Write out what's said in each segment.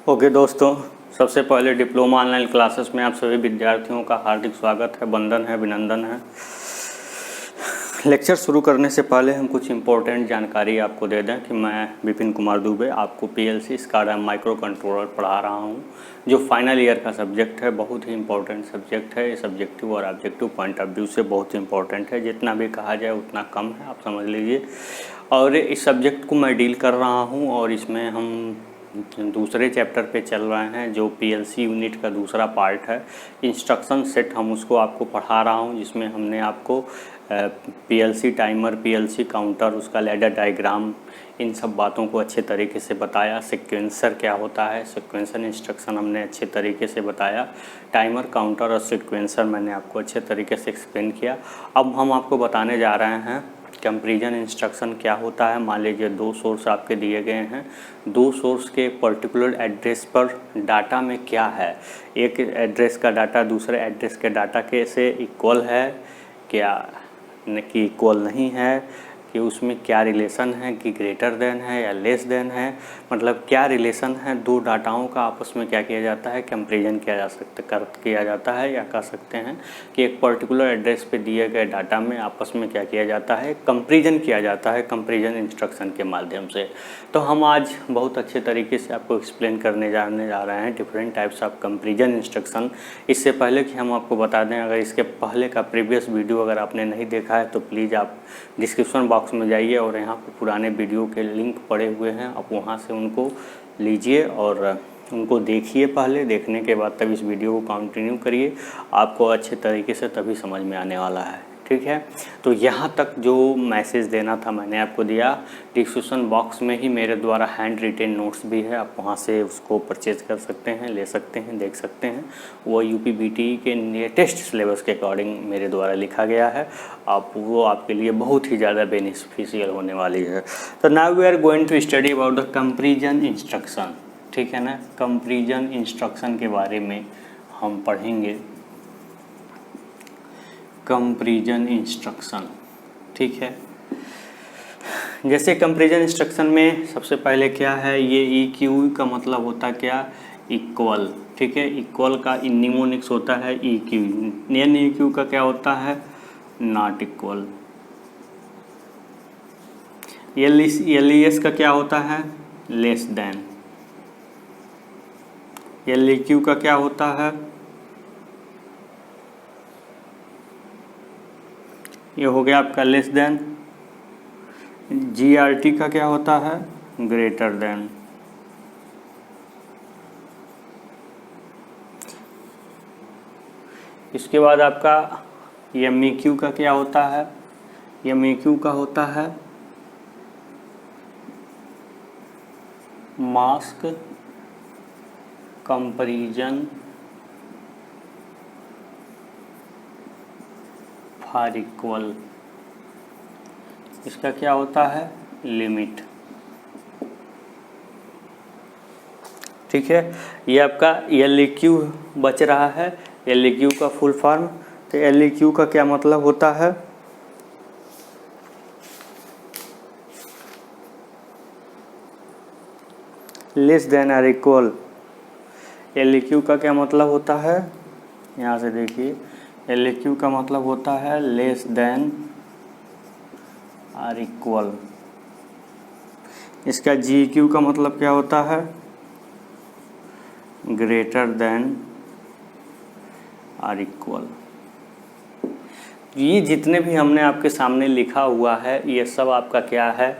Okay दोस्तों, सबसे पहले डिप्लोमा ऑनलाइन क्लासेस में आप सभी विद्यार्थियों का हार्दिक स्वागत है, वंदन है, अभिनंदन है। लेक्चर शुरू करने से पहले हम कुछ इम्पोर्टेंट जानकारी आपको दे दें कि मैं विपिन कुमार दुबे आपको पीएलसी SCADA माइक्रो कंट्रोलर पढ़ा रहा हूं, जो फाइनल ईयर का सब्जेक्ट है। बहुत ही इम्पोर्टेंट सब्जेक्ट है। ये सब्जेक्टिव और ऑब्जेक्टिव पॉइंट ऑफ व्यू से बहुत ही इम्पोर्टेंट है। जितना भी कहा जाए उतना कम है, आप समझ लीजिए। और इस सब्जेक्ट को मैं डील कर रहा हूँ और इसमें हम दूसरे चैप्टर पे चल रहे हैं, जो पीएलसी यूनिट का दूसरा पार्ट है। इंस्ट्रक्शन सेट हम उसको आपको पढ़ा रहा हूँ, जिसमें हमने आपको पीएलसी टाइमर, पीएलसी काउंटर, उसका लैडर डायग्राम, इन सब बातों को अच्छे तरीके से बताया। सीक्वेंसर क्या होता है, सीक्वेंसर इंस्ट्रक्शन हमने अच्छे तरीके से बताया। टाइमर, काउंटर और सीक्वेंसर मैंने आपको अच्छे तरीके से एक्सप्लेन किया। अब हम आपको बताने जा रहे हैं कंपैरिजन इंस्ट्रक्शन क्या होता है। मान लीजिए दो सोर्स आपके दिए गए हैं, दो सोर्स के पर्टिकुलर एड्रेस पर डाटा में क्या है, एक एड्रेस का डाटा दूसरे एड्रेस के डाटा के से इक्वल है क्या, कि इक्वल नहीं है, कि उसमें क्या रिलेशन है, कि ग्रेटर देन है या लेस देन है, मतलब क्या रिलेशन है। दो डाटाओं का आपस में क्या किया जाता है, कंपैरिजन किया जाता है, या कह सकते हैं कि एक पर्टिकुलर एड्रेस पे दिए गए डाटा में आपस में क्या किया जाता है, कंपैरिजन किया जाता है कंपैरिजन इंस्ट्रक्शन के माध्यम से। तो हम आज बहुत अच्छे तरीके से आपको एक्सप्लेन करने जा रहे हैं different types of comparison instruction. इससे पहले कि हम आपको बता दें, अगर इसके पहले का प्रीवियस वीडियो अगर आपने नहीं देखा है तो प्लीज़ आप डिस्क्रिप्शन बॉक्स में जाइए और यहाँ पर पुराने वीडियो के लिंक पड़े हुए हैं, आप वहाँ से उनको लीजिए और उनको देखिए। पहले देखने के बाद तब इस वीडियो को कंटिन्यू करिए, आपको अच्छे तरीके से तभी समझ में आने वाला है, ठीक है। तो यहाँ तक जो मैसेज देना था मैंने आपको दिया। डिस्क्रिप्शन बॉक्स में ही मेरे द्वारा हैंड रिटेन नोट्स भी है, आप वहाँ से उसको परचेज कर सकते हैं, ले सकते हैं, देख सकते हैं। वो यूपीबीटी के लेटेस्ट सिलेबस के अकॉर्डिंग मेरे द्वारा लिखा गया है, आप वो आपके लिए बहुत ही ज़्यादा बेनिफिशियल होने वाली है। तो now we are going to study about the comparison instruction, ठीक है ना। कंपैरिजन इंस्ट्रक्शन के बारे में हम पढ़ेंगे। कंपैरिजन इंस्ट्रक्शन, ठीक है। जैसे कंपैरिजन इंस्ट्रक्शन में सबसे पहले क्या है, ये EQ का मतलब होता क्या, इक्वल, ठीक है। इक्वल का निमोनिक्स होता है EQ। NEQ का क्या होता है, नॉट इक्वल। LES का क्या होता है, लेस देन। LEQ का क्या होता है, ये हो गया आपका लेस देन। GRT का क्या होता है, ग्रेटर देन। इसके बाद आपका MEQ का क्या होता है, MEQ का होता है मास्क कंपैरिजन फॉर इक्वल। इसका क्या होता है, लिमिट, ठीक है। ये आपका LEQ बच रहा है। LEQ का फुल फॉर्म, तो LEQ का क्या मतलब होता है, लेस देन और इक्वल। LEQ का क्या मतलब होता है, यहाँ से देखिए, LEQ का मतलब होता है लेस देन और इक्वल। इसका GEQ का मतलब क्या होता है, ग्रेटर देन और इक्वल। ये जितने भी हमने आपके सामने लिखा हुआ है, ये सब आपका क्या है,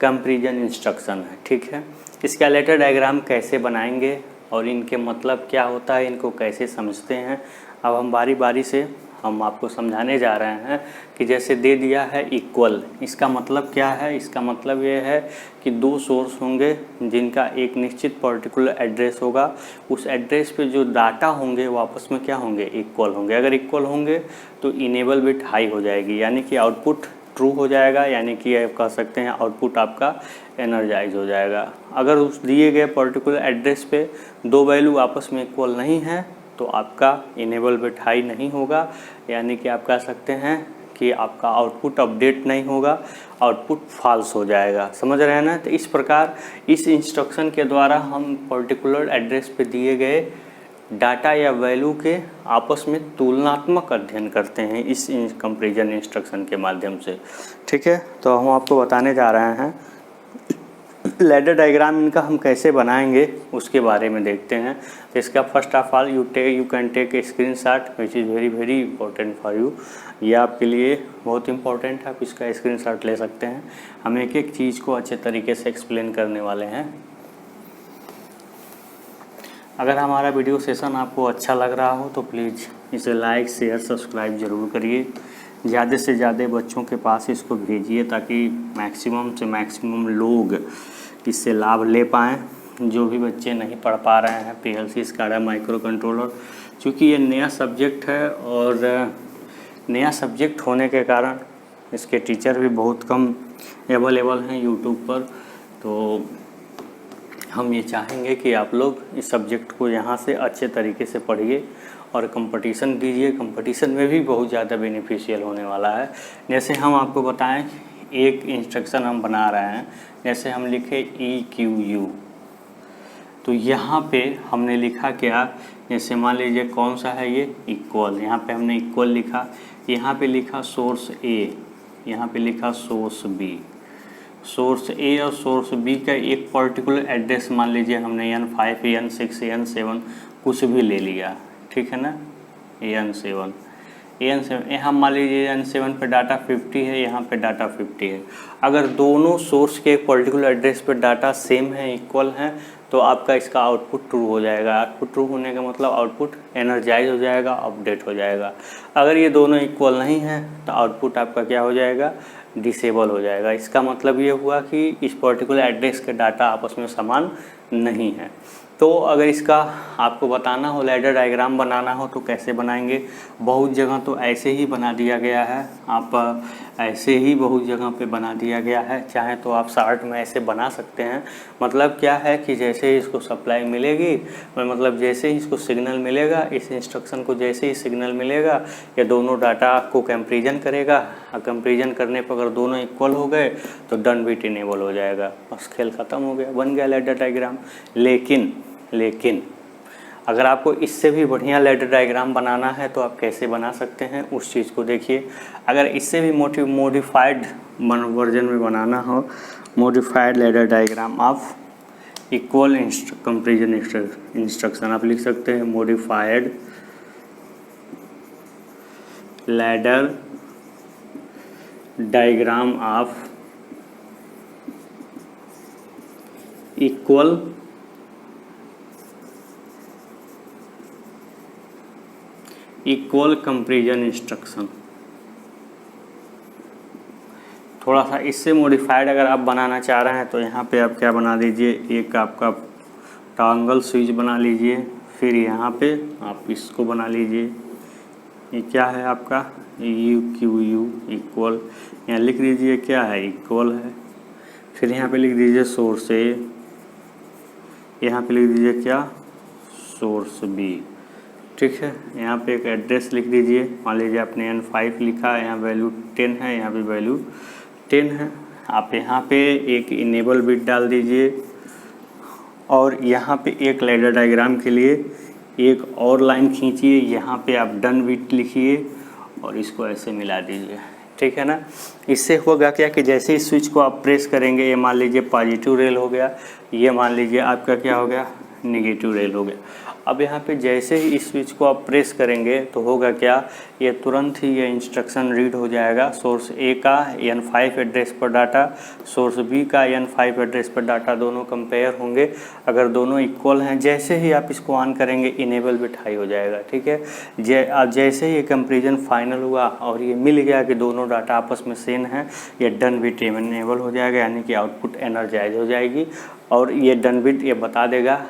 कंपैरिजन इंस्ट्रक्शन है, ठीक है। इसका लेटर डायग्राम कैसे बनाएंगे और इनके मतलब क्या होता है, इनको कैसे समझते हैं, अब हम बारी बारी से हम आपको समझाने जा रहे हैं। कि जैसे दे दिया है इक्वल, इसका मतलब क्या है, इसका मतलब ये है कि दो सोर्स होंगे जिनका एक निश्चित पर्टिकुलर एड्रेस होगा, उस एड्रेस पे जो डाटा होंगे वो आपस में क्या होंगे, इक्वल होंगे। अगर इक्वल होंगे तो इनेबल बिट हाई हो जाएगी, यानी कि आउटपुट ट्रू हो जाएगा, यानी कि आप कह सकते हैं आउटपुट आपका एनर्जाइज हो जाएगा। अगर उस दिए गए पर्टिकुलर एड्रेस पे दो वैल्यू आपस में इक्वल नहीं है तो आपका इनेबल बिट हाई नहीं होगा, यानी कि आप कह सकते हैं कि कि आपका आउटपुट अपडेट नहीं होगा, आउटपुट फॉल्स हो जाएगा। समझ रहे हैं ना। तो इस प्रकार इस इंस्ट्रक्शन के द्वारा हम पर्टिकुलर एड्रेस पे दिए गए डाटा या वैल्यू के आपस में तुलनात्मक अध्ययन करते हैं इस कंपैरिजन इंस्ट्रक्शन के माध्यम से। ठीक है, तो हम आपको बताने जा रहे हैं लैडर डायग्राम इनका हम कैसे बनाएंगे उसके बारे में देखते हैं। तो इसका first of all you can take a screenshot which is very important for you. ये आपके लिए बहुत इंपॉर्टेंट है, आप इसका स्क्रीनशॉट ले सकते हैं। हम एक एक चीज़ को अच्छे तरीके से एक्सप्लेन करने वाले हैं। अगर हमारा वीडियो सेशन आपको अच्छा लग रहा हो तो प्लीज़ इसे लाइक शेयर सब्सक्राइब ज़रूर करिए। ज़्यादा से ज़्यादा बच्चों के पास इसको भेजिए ताकि मैक्सिमम से मैक्सिमम लोग इससे लाभ ले पाएँ। जो भी बच्चे नहीं पढ़ पा रहे हैं PLC SCADA माइक्रो कंट्रोलर, क्योंकि ये नया सब्जेक्ट है और नया सब्जेक्ट होने के कारण इसके टीचर भी बहुत कम अवेलेबल हैं यूट्यूब पर। तो हम ये चाहेंगे कि आप लोग इस सब्जेक्ट को यहाँ से अच्छे तरीके से पढ़िए और कंपटीशन दीजिए। कंपटीशन में भी बहुत ज़्यादा बेनिफिशियल होने वाला है। जैसे हम आपको बताएं, एक इंस्ट्रक्शन हम बना रहे हैं, जैसे हम लिखे EQU, तो यहाँ पे हमने लिखा क्या, जैसे मान लीजिए कौन सा है ये इक्वल, यहाँ पे हमने इक्वल लिखा, यहाँ पे लिखा सोर्स A, यहाँ पे लिखा सोर्स B। सोर्स A और सोर्स B का एक पर्टिकुलर एड्रेस मान लीजिए हमने N5 N6 N7 कुछ भी ले लिया, ठीक है ना। N7 यहाँ मान लीजिए N7 पे डाटा 50 है, यहाँ पे डाटा 50 है। अगर दोनों सोर्स के एक पर्टिकुलर एड्रेस पे डाटा सेम है, इक्वल हैं, तो आपका इसका आउटपुट ट्रू हो जाएगा। आउटपुट ट्रू होने का मतलब आउटपुट एनर्जाइज हो जाएगा, अपडेट हो जाएगा। अगर ये दोनों इक्वल नहीं हैं तो आउटपुट आपका क्या हो जाएगा, डिसेबल हो जाएगा। इसका मतलब ये हुआ कि इस पर्टिकुलर एड्रेस के डाटा आपस में समान नहीं है। तो अगर इसका आपको बताना हो, लैडर डायग्राम बनाना हो तो कैसे बनाएंगे। बहुत जगह तो ऐसे ही बना दिया गया है, आप ऐसे ही बहुत जगह पे बना दिया गया है। चाहे तो आप शार्ट में ऐसे बना सकते हैं। मतलब क्या है कि जैसे ही इसको सप्लाई मिलेगी, मतलब जैसे ही इसको सिग्नल मिलेगा, इस इंस्ट्रक्शन को जैसे ही सिग्नल मिलेगा, ये दोनों डाटा को कंपैरिजन करेगा। कंपैरिजन करने पर अगर दोनों इक्वल हो गए तो डन बिट इनेबल हो जाएगा, बस खेल ख़त्म हो गया, बन गया लैडर डायग्राम। लेकिन अगर आपको इससे भी बढ़िया लैडर डायग्राम बनाना है तो आप कैसे बना सकते हैं उस चीज़ को देखिए। अगर इससे भी मॉडिफाइड वर्जन में बनाना हो, modified ladder diagram of equal comparison instruction, आप लिख सकते हैं modified ladder diagram of equal comparison instruction. थोड़ा सा इससे मॉडिफाइड अगर आप बनाना चाह रहे हैं तो यहाँ पे आप क्या बना दीजिए, एक आपका टॉगल स्विच बना लीजिए। फिर यहाँ पे आप इसको बना लीजिए, ये क्या है आपका EQU इक्वल, यहाँ लिख दीजिए क्या है, इक्वल है। फिर यहाँ पे लिख दीजिए सोर्स A, यहाँ पे लिख दीजिए क्या, सोर्स B, ठीक है। यहाँ पे एक एड्रेस लिख दीजिए, मान लीजिए आपने N5 लिखा है, यहाँ वैल्यू 10 है, यहाँ पे वैल्यू 10 है। आप यहाँ पे एक इनेबल बिट डाल दीजिए और यहाँ पे एक लैडर डायग्राम के लिए एक और लाइन खींचिए, यहाँ पे आप डन बिट लिखिए और इसको ऐसे मिला दीजिए, ठीक है ना। इससे होगा क्या कि जैसे इस स्विच को आप प्रेस करेंगे, ये मान लीजिए पॉजिटिव रेल हो गया, ये मान लीजिए आपका क्या हो गया, नेगेटिव रेल हो गया। अब यहाँ पे जैसे ही इस स्विच को आप प्रेस करेंगे तो होगा क्या, ये तुरंत ही ये इंस्ट्रक्शन रीड हो जाएगा। सोर्स A का N5 एड्रेस पर डाटा, सोर्स B का N5 एड्रेस पर डाटा, दोनों कंपेयर होंगे। अगर दोनों इक्वल हैं, जैसे ही आप इसको ऑन करेंगे इनेबल बिट हाई हो जाएगा, ठीक है। जैसे ही ये कंपैरिजन फाइनल हुआ और ये मिल गया कि दोनों डाटा आपस में सेम है, ये डन बिट इनेबल हो जाएगा, यानी कि आउटपुट एनर्जाइज हो जाएगी। और ये डन बिट ये बता देगा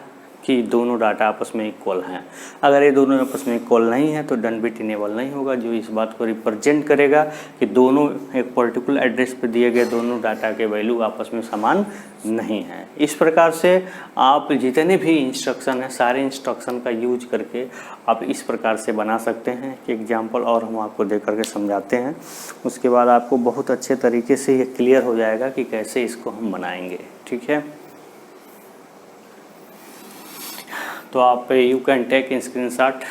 कि दोनों डाटा आपस में इक्वल हैं। अगर ये दोनों आपस में इक्वल नहीं है तो डन बिट इनेबल नहीं होगा, जो इस बात को रिप्रेजेंट करेगा कि दोनों एक पर्टिकुलर एड्रेस पे दिए गए दोनों डाटा के वैल्यू आपस में समान नहीं है। इस प्रकार से आप जितने भी इंस्ट्रक्शन हैं सारे इंस्ट्रक्शन का यूज करके आप इस प्रकार से बना सकते हैं कि एग्जाम्पल और हम आपको दे करके समझाते हैं। उसके बाद आपको बहुत अच्छे तरीके से ये क्लियर हो जाएगा कि कैसे इसको हम बनाएंगे। ठीक है, तो आप यू कैन टेक स्क्रीनशॉट,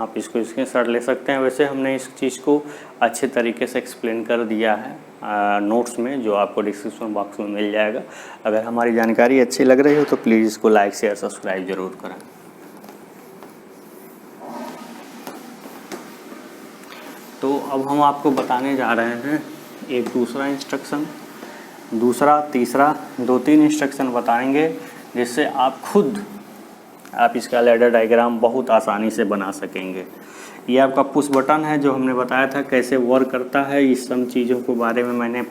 आप इसको स्क्रीनशॉट ले सकते हैं। वैसे हमने इस चीज़ को अच्छे तरीके से एक्सप्लेन कर दिया है नोट्स में, जो आपको डिस्क्रिप्शन बॉक्स में मिल जाएगा। अगर हमारी जानकारी अच्छी लग रही हो तो प्लीज़ इसको लाइक शेयर सब्सक्राइब ज़रूर करें। तो अब हम आपको बताने जा रहे हैं एक दूसरा इंस्ट्रक्शन, दूसरा तीसरा 2-3 इंस्ट्रक्शन बताएंगे जिससे आप इसका लैडर डायग्राम बहुत आसानी से बना सकेंगे। ये आपका पुश बटन है जो हमने बताया था कैसे वर्क करता है। इस सब चीज़ों के बारे में मैंने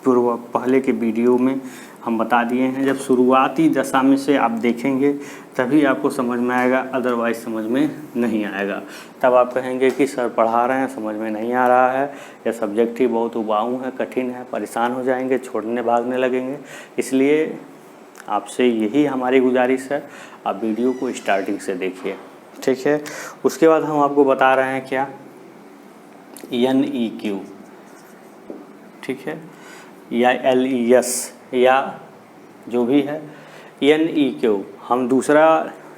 पहले के वीडियो में हम बता दिए हैं। जब शुरुआती दशा में से आप देखेंगे तभी आपको समझ में आएगा, अदरवाइज समझ में नहीं आएगा। तब आप कहेंगे कि सर पढ़ा रहे हैं समझ में नहीं आ रहा है, यह सब्जेक्ट ही बहुत उबाऊ है, कठिन है, परेशान हो जाएंगे, छोड़ने भागने लगेंगे। इसलिए आपसे यही हमारी गुजारिश है, आप वीडियो को स्टार्टिंग से देखिए। ठीक है, उसके बाद हम आपको बता रहे हैं क्या, NEQ, ठीक है, या LES या जो भी है NEQ। हम दूसरा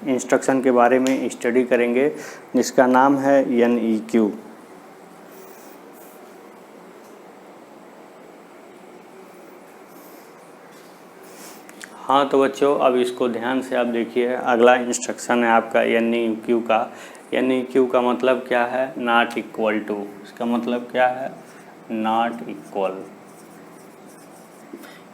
इंस्ट्रक्शन के बारे में स्टडी करेंगे जिसका नाम है NEQ। हाँ तो बच्चों अब इसको ध्यान से आप देखिए। अगला इंस्ट्रक्शन है आपका NEQ का। NEQ का मतलब क्या है, नॉट इक्वल टू। इसका मतलब क्या है, नॉट इक्वल।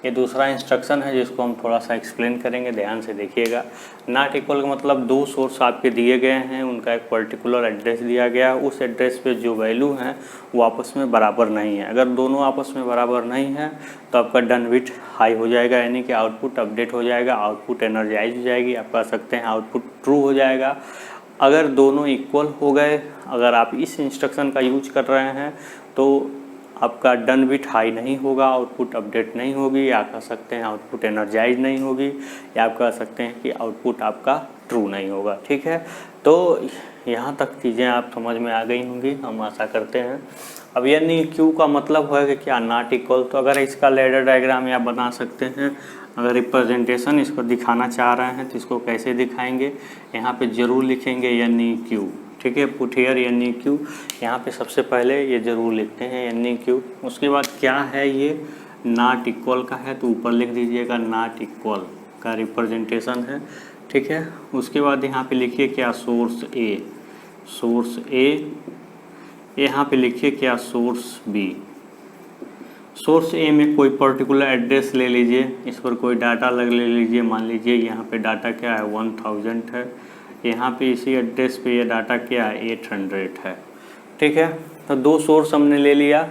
ये दूसरा इंस्ट्रक्शन है जिसको हम थोड़ा सा एक्सप्लेन करेंगे, ध्यान से देखिएगा। नॉट इक्वल का मतलब दो सोर्स आपके दिए गए हैं, उनका एक पर्टिकुलर एड्रेस दिया गया, उस एड्रेस पे जो वैल्यू हैं वो आपस में बराबर नहीं है। अगर दोनों आपस में बराबर नहीं है तो आपका डन बिट हाई हो जाएगा, यानी कि आउटपुट अपडेट हो जाएगा, आउटपुट एनर्जाइज हो जाएगी, आप कह सकते हैं आउटपुट ट्रू हो जाएगा। अगर दोनों इक्वल हो गए, अगर आप इस इंस्ट्रक्शन का यूज कर रहे हैं तो आपका डन बिट हाई नहीं होगा, आउटपुट अपडेट नहीं होगी, या कह सकते हैं आउटपुट एनर्जाइज नहीं होगी, या आप कह सकते हैं कि आउटपुट आपका ट्रू नहीं होगा। ठीक है, तो यहाँ तक चीज़ें आप समझ में आ गई होंगी, हम आशा करते हैं। अब NEQ का मतलब है कि क्या, नॉट इक्वल। तो अगर इसका लैडर डायग्राम आप बना सकते हैं, अगर रिप्रेजेंटेशन इसको दिखाना चाह रहे हैं तो इसको कैसे दिखाएंगे, यहाँ पे ज़रूर लिखेंगे NEQ। ठीक है, पुट हियर NEQ, यहाँ पे सबसे पहले ये ज़रूर लिखते हैं NEQ। उसके बाद क्या है, ये नॉट इक्वल का है तो ऊपर लिख दीजिएगा नॉट इक्वल का रिप्रेजेंटेशन है। ठीक है, उसके बाद यहाँ पे लिखिए क्या, सोर्स A, सोर्स A। यहाँ पे लिखिए क्या, सोर्स B। सोर्स A में कोई पर्टिकुलर एड्रेस ले लीजिए, इस पर कोई डाटा ले लीजिए। मान लीजिए यहाँ पे डाटा क्या है, 1000 है। यहाँ पे इसी एड्रेस पे ये डाटा क्या है, 800 है। ठीक है, तो दो सोर्स हमने ले लिया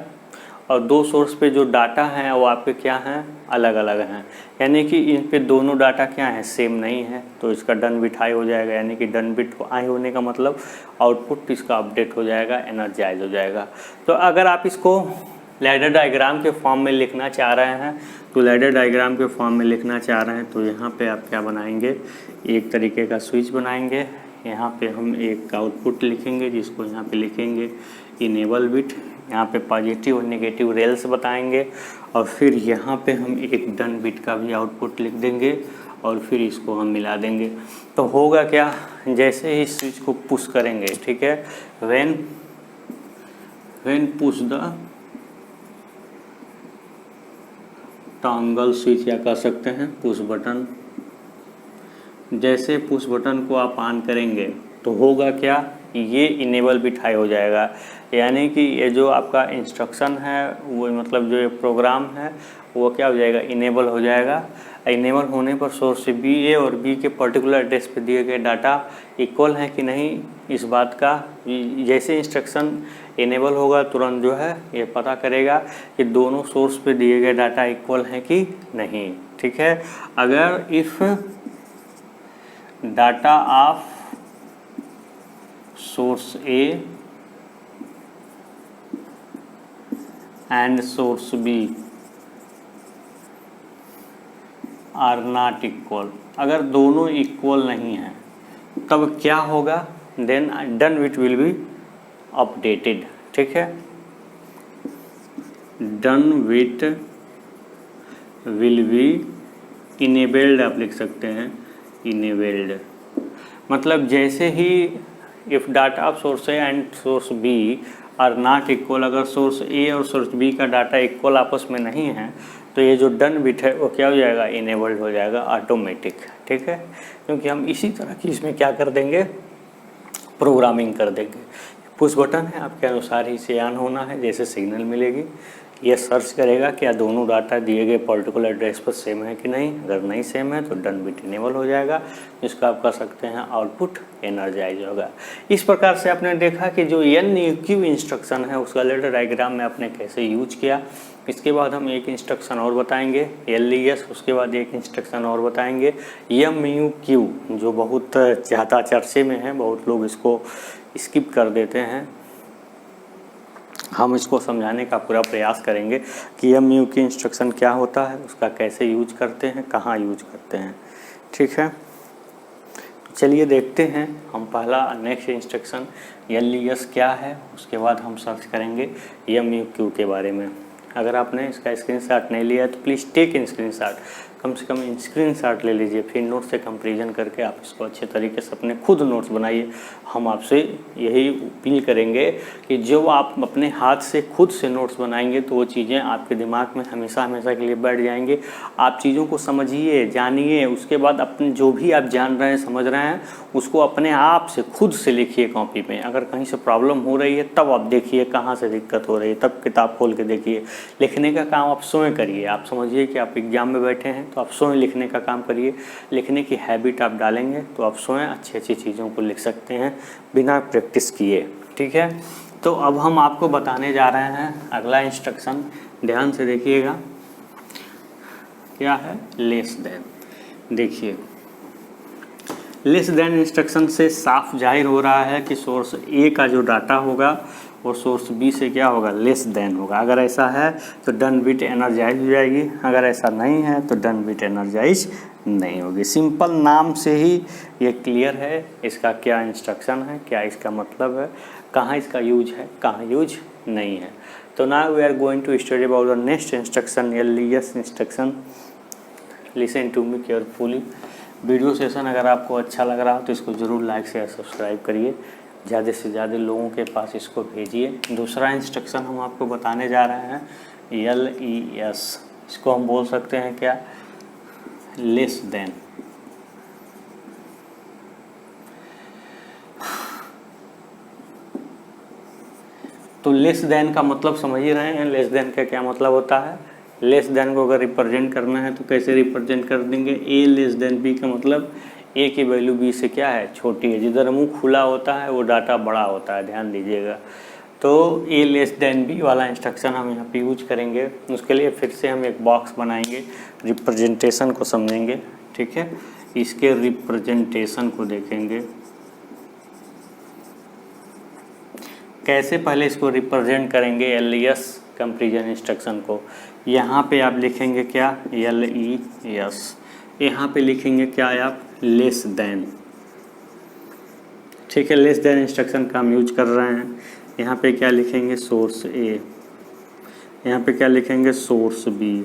और दो सोर्स पे जो डाटा हैं वो आपके क्या हैं, अलग अलग हैं, यानी कि इन पे दोनों डाटा क्या है, सेम नहीं है। तो इसका डन बिट हाई हो जाएगा, यानी कि डन बिट हाई होने का मतलब आउटपुट इसका अपडेट हो जाएगा, एनर्जाइज हो जाएगा। तो अगर आप इसको लैडर डायग्राम के फॉर्म में लिखना चाह रहे हैं तो लैडर डायग्राम के फॉर्म में लिखना चाह रहे हैं तो यहाँ पे आप क्या बनाएंगे, एक तरीके का स्विच बनाएंगे। यहाँ पे हम एक आउटपुट लिखेंगे जिसको यहाँ पे लिखेंगे इनेबल बिट। यहाँ पे पॉजिटिव और नेगेटिव रेल्स बताएंगे और फिर यहाँ पे हम एक डन बिट का भी आउटपुट लिख देंगे और फिर इसको हम मिला देंगे। तो होगा क्या, जैसे ही स्विच को पुश करेंगे, ठीक है, when push the toggle switch, या कह सकते हैं पुश बटन, जैसे पुश बटन को आप ऑन करेंगे तो होगा क्या, ये इनेबल बिट हाई हो जाएगा, यानी कि ये जो आपका इंस्ट्रक्शन है वो मतलब जो ये प्रोग्राम है वो क्या हो जाएगा, इनेबल हो जाएगा। इनेबल होने पर सोर्स A और B के पर्टिकुलर एड्रेस पे दिए गए डाटा इक्वल है कि नहीं, इस बात का जैसे इंस्ट्रक्शन इनेबल होगा तुरंत जो है ये पता करेगा कि दोनों सोर्स पे दिए गए डाटा इक्वल हैं कि नहीं। ठीक है, अगर if data of source A and source B are not equal. अगर दोनों इक्वल नहीं हैं तब क्या होगा, then done with will be updated. ठीक है, done with will be enabled, आप लिख सकते हैं इनेबल्ड। मतलब जैसे ही if data of source A and source B are not equal, अगर सोर्स ए और सोर्स बी का डाटा इक्वल आपस में नहीं है तो ये जो डन बिट है वो क्या हो जाएगा, इनेबल्ड हो जाएगा ऑटोमेटिक। ठीक है, क्योंकि हम इसी तरह की इसमें क्या कर देंगे, प्रोग्रामिंग कर देंगे। पुश बटन है, आपके अनुसार ही इसे ऑन होना है। जैसे सिग्नल मिलेगी ये सर्च करेगा क्या दोनों डाटा दिए गए पर्टिकुलर एड्रेस पर सेम है कि नहीं। अगर नहीं सेम है तो डन बिट इनेबल हो जाएगा, जिसका आप कह सकते हैं आउटपुट एनर्जाइज होगा। इस प्रकार से आपने देखा कि जो NUQ इंस्ट्रक्शन है उसका लेटर डायग्राम में आपने कैसे यूज किया। इसके बाद हम एक इंस्ट्रक्शन और बताएंगे LES, उसके बाद एक इंस्ट्रक्शन और बताएंगे MUQ, जो बहुत ज़्यादा चर्चे में है, बहुत लोग इसको स्किप कर देते हैं। हम इसको समझाने का पूरा प्रयास करेंगे कि MUQ इंस्ट्रक्शन क्या होता है, उसका कैसे यूज करते हैं, कहाँ यूज करते हैं। ठीक है, तो चलिए देखते हैं हम पहला नेक्स्ट इंस्ट्रक्शन LES क्या है, उसके बाद हम सर्च करेंगे MUQ के बारे में। अगर आपने इसका स्क्रीनशॉट नहीं लिया है तो प्लीज़ टेक इन स्क्रीनशॉट, कम से कम स्क्रीनशॉट ले लीजिए, फिर नोट से कंपैरिजन करके आप इसको अच्छे तरीके से अपने खुद नोट्स बनाइए। हम आपसे यही अपील करेंगे कि जो आप अपने हाथ से खुद से नोट्स बनाएंगे तो वो चीज़ें आपके दिमाग में हमेशा हमेशा के लिए बैठ जाएंगे। आप चीज़ों को समझिए, जानिए, उसके बाद अपने जो भी आप जान रहे हैं, समझ रहे हैं, उसको अपने आप से खुद से लिखिए कॉपी में। अगर कहीं से प्रॉब्लम हो रही है तब आप देखिए कहाँ से दिक्कत हो रही है, तब किताब खोल के देखिए। लिखने का काम आप स्वयं करिए। आप समझिए कि आप एग्जाम में बैठे हैं तो आप स्वयं लिखने का काम करिए। लिखने की हैबिट आप डालेंगे तो आप स्वयं अच्छी अच्छी चीज़ों को लिख सकते हैं बिना प्रैक्टिस किए। ठीक है, तो अब हम आपको बताने जा रहे हैं अगला इंस्ट्रक्शन, ध्यान से देखिएगा। क्या है, लेस देन। देखिए, लेस देन इंस्ट्रक्शन से साफ जाहिर हो रहा है कि सोर्स ए का जो डाटा होगा वो सोर्स बी से क्या होगा, लेस देन होगा। अगर ऐसा है तो डन बिट एनर्जाइज हो जाएगी, अगर ऐसा नहीं है तो डन बिट एनर्जाइज नहीं होगी। सिंपल नाम से ही ये क्लियर है इसका क्या इंस्ट्रक्शन है, क्या इसका मतलब है, कहाँ इसका यूज है, कहाँ यूज नहीं है। तो now we are going to study about the next instruction, LES instruction. Listen to me carefully. Video session अगर आपको अच्छा लग रहा हो तो इसको ज़रूर लाइक शेयर सब्सक्राइब करिए, ज़्यादा से ज़्यादा लोगों के पास इसको भेजिए। दूसरा इंस्ट्रक्शन हम आपको बताने जा रहे हैं LES, इसको हम बोल सकते हैं क्या, लेस देन। तो लेस देन का मतलब समझ ही रहे हैं, लेस देन का क्या मतलब होता है। लेस देन को अगर रिप्रेजेंट करना है तो कैसे रिप्रेजेंट कर देंगे, A लेस देन B का मतलब A की वैल्यू B से क्या है, छोटी है। जिधर मुंह खुला होता है वो डाटा बड़ा होता है, ध्यान दीजिएगा। तो A लेस देन B वाला इंस्ट्रक्शन हम यहाँ पे यूज करेंगे। उसके लिए फिर से हम एक बॉक्स बनाएंगे, रिप्रेजेंटेशन को समझेंगे। ठीक है, इसके रिप्रेजेंटेशन को देखेंगे कैसे। पहले इसको रिप्रेजेंट करेंगे LES कंपैरिजन इंस्ट्रक्शन को। यहाँ पे आप लिखेंगे क्या, LES। यहाँ पे लिखेंगे क्या आप, लेस देन। ठीक है, लेस देन इंस्ट्रक्शन का हम यूज कर रहे हैं। यहाँ पे क्या लिखेंगे, सोर्स A। यहाँ पे क्या लिखेंगे, सोर्स B।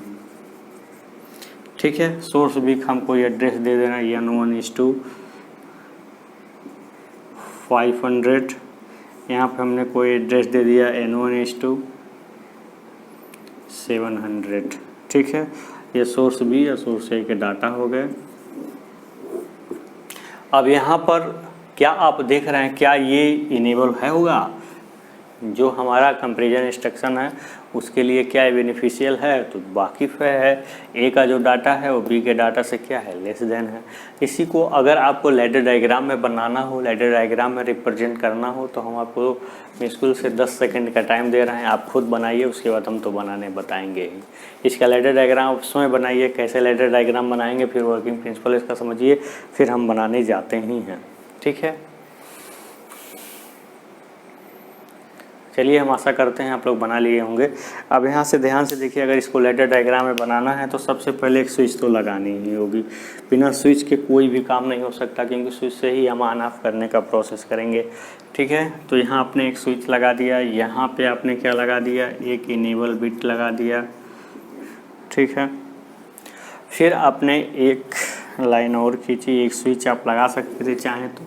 ठीक है, सोर्स B का हमको एड्रेस दे देना N1:500। यहाँ पे हमने कोई एड्रेस दे दिया N1:700। ठीक है, ये सोर्स B या सोर्स A के डाटा हो गए। अब यहाँ पर क्या आप देख रहे हैं, क्या ये इनेबल है होगा, जो हमारा कंपैरिजन इंस्ट्रक्शन है उसके लिए क्या बेनिफिशियल है, तो वाकिफ़ है ए का जो डाटा है वो बी के डाटा से क्या है, लेस देन है। इसी को अगर आपको लैडर डायग्राम में बनाना हो, लैडर डायग्राम में रिप्रेजेंट करना हो, तो हम आपको मुश्किल से 10 सेकंड का टाइम दे रहे हैं, आप खुद बनाइए, उसके बाद हम तो बनाने बताएंगे ही। इसका लैडर डायग्राम उसमें बनाइए, कैसे लैडर डायग्राम बनाएंगे, फिर वर्किंग प्रिंसिपल इसका समझिए, फिर हम बनाने जाते ही हैं। ठीक है, चलिए हम आशा करते हैं आप लोग बना लिए होंगे। अब यहाँ से ध्यान से देखिए, अगर इसको लैडर डायग्राम में बनाना है तो सबसे पहले एक स्विच तो लगानी ही होगी। बिना स्विच के कोई भी काम नहीं हो सकता, क्योंकि स्विच से ही हम ऑन ऑफ करने का प्रोसेस करेंगे। ठीक है, तो यहाँ आपने एक स्विच लगा दिया, यहाँ पे आपने क्या लगा दिया, एक इनेबल बिट लगा दिया। ठीक है, फिर आपने एक लाइन और खींची, एक स्विच आप लगा सकते थे चाहें तो,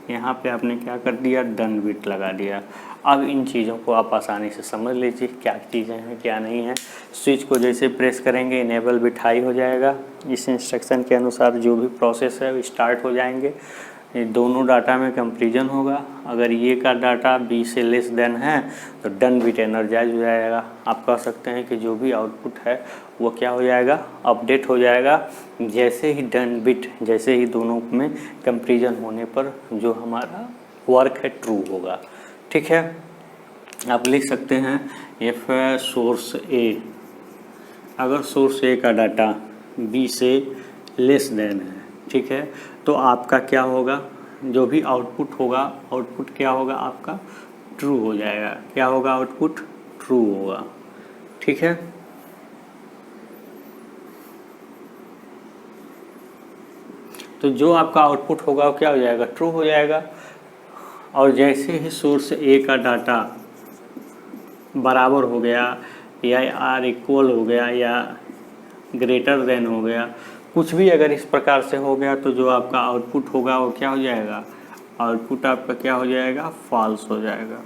यहाँ पे आपने क्या कर दिया, डन बिट लगा दिया। अब इन चीज़ों को आप आसानी से समझ लीजिए क्या चीज़ें हैं क्या नहीं है। स्विच को जैसे प्रेस करेंगे इनेबल बिट हाई हो जाएगा, इस इंस्ट्रक्शन के अनुसार जो भी प्रोसेस है वो स्टार्ट हो जाएंगे। ये दोनों डाटा में कंपैरिजन होगा, अगर ये का डाटा बी से लेस देन है तो डन बिट एनर्जाइज हो जाएगा। आप कह सकते हैं कि जो भी आउटपुट है वो क्या हो जाएगा, अपडेट हो जाएगा, जैसे ही डन बिट, जैसे ही दोनों में कंपैरिजन होने पर जो हमारा वर्क है ट्रू होगा। ठीक है, आप लिख सकते हैं एफ सोर्स ए, अगर सोर्स ए का डाटा बी से लेस देन है, ठीक है, तो आपका क्या होगा, जो भी आउटपुट होगा, आउटपुट क्या होगा आपका, ट्रू हो जाएगा। क्या होगा, आउटपुट ट्रू होगा। ठीक है, तो जो आपका आउटपुट होगा वो क्या हो जाएगा, ट्रू हो जाएगा। और जैसे ही सोर्स ए का डाटा बराबर हो गया या आर इक्वल हो गया या ग्रेटर देन हो गया, कुछ भी अगर इस प्रकार से हो गया, तो जो आपका आउटपुट होगा वो क्या हो जाएगा, आउटपुट आपका क्या हो जाएगा, फॉल्स हो जाएगा।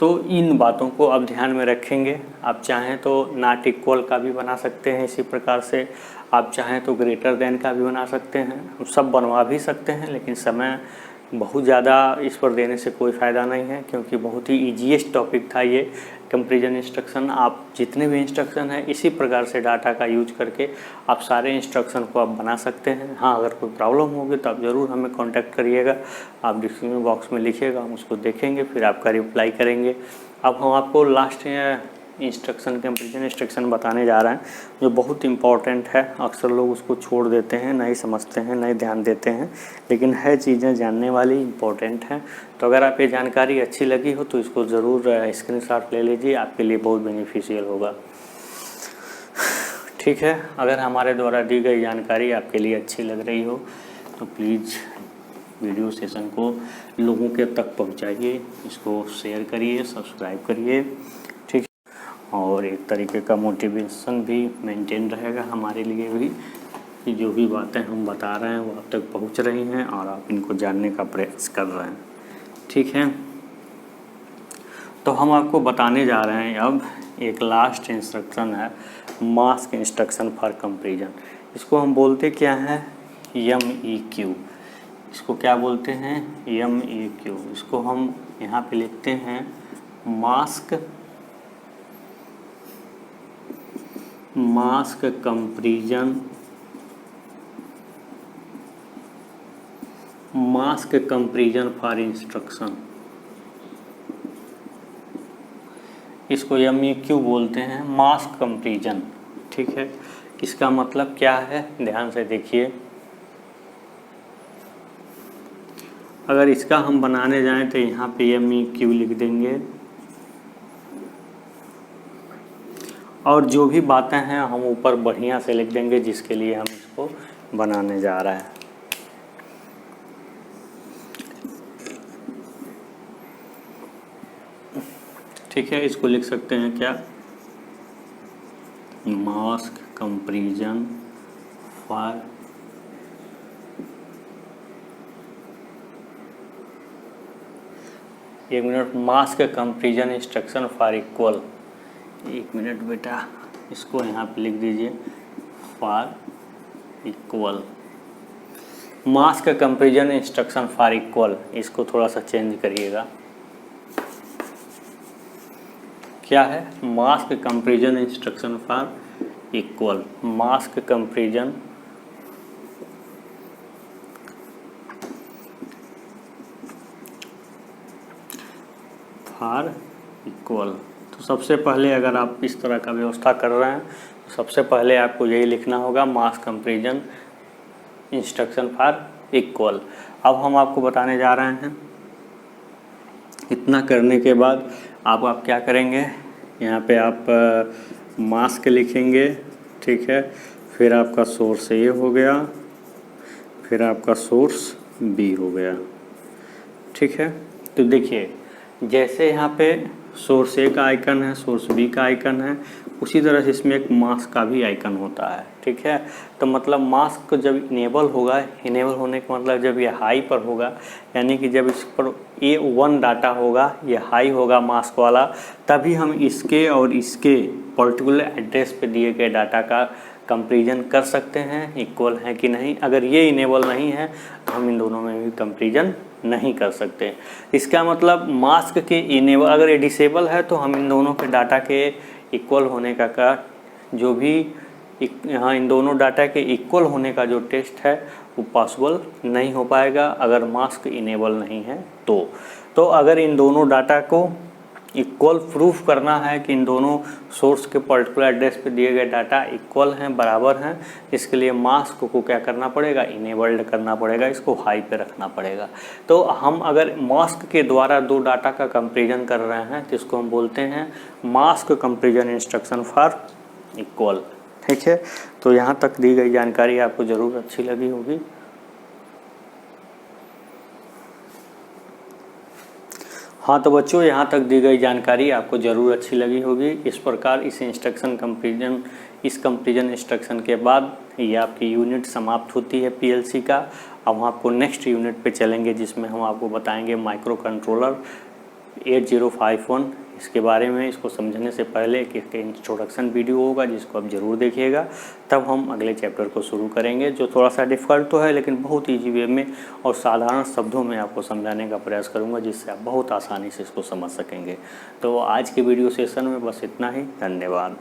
तो इन बातों को आप ध्यान में रखेंगे। आप चाहें तो नॉट इक्वल का भी बना सकते हैं इसी प्रकार से, आप चाहें तो ग्रेटर देन का भी बना सकते हैं, सब बनवा भी सकते हैं, लेकिन समय बहुत ज़्यादा इस पर देने से कोई फ़ायदा नहीं है, क्योंकि बहुत ही ईजीएस्ट टॉपिक था ये कंपैरिजन इंस्ट्रक्शन। आप जितने भी इंस्ट्रक्शन हैं इसी प्रकार से डाटा का यूज करके आप सारे इंस्ट्रक्शन को आप बना सकते हैं। हाँ, अगर कोई प्रॉब्लम होगी तो आप ज़रूर हमें कांटेक्ट करिएगा, आप डिस्क्रिप्शन बॉक्स में लिखिएगा, हम उसको देखेंगे, फिर आपका रिप्लाई करेंगे। अब हम आपको लास्ट इंस्ट्रक्शन, कंपैरिजन इंस्ट्रक्शन बताने जा रहे हैं, जो बहुत इंपॉर्टेंट है। अक्सर लोग उसको छोड़ देते हैं, नहीं समझते हैं, नहीं ध्यान देते हैं, लेकिन है चीज़ें जानने वाली, इंपॉर्टेंट हैं। तो अगर आप ये जानकारी अच्छी लगी हो तो इसको ज़रूर स्क्रीनशॉट ले लीजिए, आपके लिए बहुत बेनिफिशियल होगा। ठीक है, अगर हमारे द्वारा दी गई जानकारी आपके लिए अच्छी लग रही हो तो प्लीज़ वीडियो सेशन को लोगों के तक पहुंचाइए, इसको शेयर करिए, सब्सक्राइब करिए। ठीक है, और एक तरीके का मोटिवेशन भी मेंटेन रहेगा हमारे लिए भी, कि जो भी बातें हम बता रहे हैं वो आप तक पहुंच रही हैं और आप इनको जानने का प्रयास कर रहे हैं। ठीक है, तो हम आपको बताने जा रहे हैं अब एक लास्ट इंस्ट्रक्शन है, मास्क इंस्ट्रक्शन फॉर कंपैरिजन। इसको हम बोलते क्या हैं, MEQ। इसको क्या बोलते हैं, MEQ। इसको हम यहाँ पे लिखते हैं मास्क कंपैरिजन फॉर इंस्ट्रक्शन। इसको MEQ बोलते हैं, मास्क कंपैरिजन। ठीक है, इसका मतलब क्या है, ध्यान से देखिए। अगर इसका हम बनाने जाएं तो यहाँ पे MEQ लिख देंगे, और जो भी बातें हैं हम ऊपर बढ़िया से लिख देंगे जिसके लिए हम इसको बनाने जा रहे हैं। ठीक है, इसको लिख सकते हैं क्या, मास्क कंपैरिजन फॉर एक minute, mask comparison instruction for equal. एक मिनट बेटा, इसको यहाँ पे लिख दीजिए for equal, mask comparison instruction for equal. इसको थोड़ा सा चेंज करिएगा, क्या है, mask comparison instruction for equal, mask comparison for equal. तो सबसे पहले अगर आप इस तरह का व्यवस्था कर रहे हैं तो सबसे पहले आपको यही लिखना होगा, mask comparison instruction for equal. अब हम आपको बताने जा रहे हैं, इतना करने के बाद आप क्या करेंगे, यहाँ पे आप मास्क लिखेंगे, ठीक है, फिर आपका सोर्स ए हो गया, फिर आपका सोर्स बी हो गया, ठीक है। तो देखिए जैसे यहाँ पे सोर्स ए का आइकन है, सोर्स बी का आइकन है, उसी तरह से इसमें एक मास्क का भी आइकन होता है, ठीक है। तो मतलब मास्क जब इनेबल होगा, इनेबल होने का मतलब जब ये हाई पर होगा, यानी कि जब इस पर A1 डाटा होगा, ये हाई होगा मास्क वाला, तभी हम इसके और इसके पर्टिकुलर एड्रेस पे दिए गए डाटा का कंपैरिजन कर सकते हैं, इक्वल है कि नहीं। अगर ये इनेबल नहीं है तो हम इन दोनों में भी कंपैरिजन नहीं कर सकते। इसका मतलब मास्क के इनेबल, अगर ये डिसेबल है तो हम इन दोनों के डाटा के इक्वल होने का जो भी यहाँ इन दोनों डाटा के इक्वल होने का जो टेस्ट है वो पॉसिबल नहीं हो पाएगा अगर मास्क इनेबल नहीं है तो अगर इन दोनों डाटा को इक्वल प्रूफ करना है कि इन दोनों सोर्स के पर्टिकुलर एड्रेस पे दिए गए डाटा इक्वल हैं, बराबर हैं, इसके लिए मास्क को क्या करना पड़ेगा, इनेबल्ड करना पड़ेगा, इसको हाई पे रखना पड़ेगा। तो हम अगर मास्क के द्वारा दो डाटा का कंपैरिजन कर रहे हैं तो इसको हम बोलते हैं mask comparison instruction for equal, ठीक है। तो यहाँ तक दी गई जानकारी आपको ज़रूर अच्छी लगी होगी। हाँ तो बच्चों, यहाँ तक दी गई जानकारी आपको ज़रूर अच्छी लगी होगी। इस प्रकार इस कंपैरिजन इंस्ट्रक्शन के बाद ये आपकी यूनिट समाप्त होती है पीएलसी का। अब हम आपको नेक्स्ट यूनिट पे चलेंगे जिसमें हम आपको बताएंगे माइक्रो कंट्रोलर 8051 इसके बारे में। इसको समझने से पहले एक इंट्रोडक्शन वीडियो होगा जिसको आप ज़रूर देखिएगा, तब हम अगले चैप्टर को शुरू करेंगे, जो थोड़ा सा डिफ़िकल्ट तो है लेकिन बहुत ईजी वे में और साधारण शब्दों में आपको समझाने का प्रयास करूंगा जिससे आप बहुत आसानी से इसको समझ सकेंगे। तो आज के वीडियो सेशन में बस इतना ही, धन्यवाद।